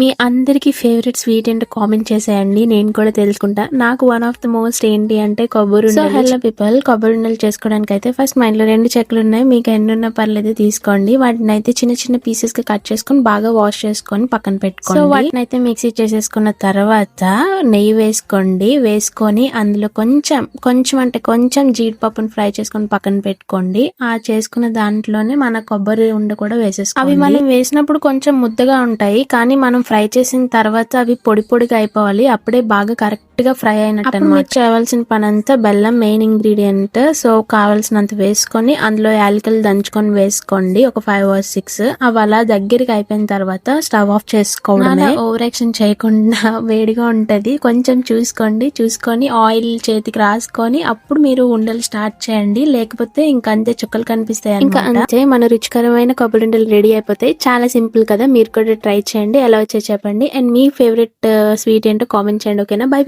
మీ అందరికీ favourite sweet ఏంటో comment చేసేయండి. నేను కూడా తెలుసుకుంటా. నాకు వన్ ఆఫ్ ద మోస్ట్ ఏంటి అంటే కొబ్బరుండలు. సో హలో పీపుల్, కొబ్బరుండలు చేసుకోవడానికి అయితే ఫస్ట్ మా ఇంట్లో 2 చెక్కలు ఉన్నాయి. మీకు ఎన్ని ఉన్నా పర్లేదు తీసుకోండి. వాటిని అయితే చిన్న చిన్న పీసెస్ గా కట్ చేసుకొని బాగా వాష్ చేసుకొని పక్కన పెట్టుకోండి. సో వాటిని అయితే మిక్సీ చేసేసుకున్న తర్వాత నెయ్యి వేసుకోండి. వేసుకొని అందులో కొంచెం జీడిపప్పును ఫ్రై చేసుకొని పక్కన పెట్టుకోండి. ఆ చేసుకున్న దాంట్లోనే మన కొబ్బరి ఉండ కూడా వేసేసుకోండి. అవి మనం వేసినప్పుడు కొంచెం ముద్దగా ఉంటాయి, కానీ మనం ఫ్రై చేసిన తర్వాత అవి పొడి పొడిగా అయిపోవాలి. అప్పుడే బాగా కరెక్ట్ గా ఫ్రై అయినట్టు అన్నమాట. చేయవలసిన పని అంతా బెల్లం మెయిన్ ఇంగ్రీడియంట్. సో కావాల్సినంత వేసుకొని అందులో యాలకులు దంచుకొని వేసుకోండి, ఒక 5 or 6. అవి అలా దగ్గరికి అయిపోయిన తర్వాత స్టవ్ ఆఫ్ చేసుకోవడమే. ఓవర్ యాక్షన్ చేయకుండా వేడిగా ఉంటది, కొంచెం చూసుకొని ఆయిల్ చేతికి రాసుకొని అప్పుడు మీరు ఉండలు స్టార్ట్ చేయండి. లేకపోతే ఇంకా అంతే చుక్కలు కనిపిస్తాయి. ఇంకా అంతే మన రుచికరమైన కొబ్బరి ఉండలు రెడీ అయిపోతాయి. చాలా సింపుల్ కదా, మీరు కూడా ట్రై చేయండి. ఎలా వచ్చాయో చెప్పండి. అండ్ మీ ఫేవరెట్ స్వీట్ ఏంటో కామెంట్ చేయండి. ఓకేనా? బై.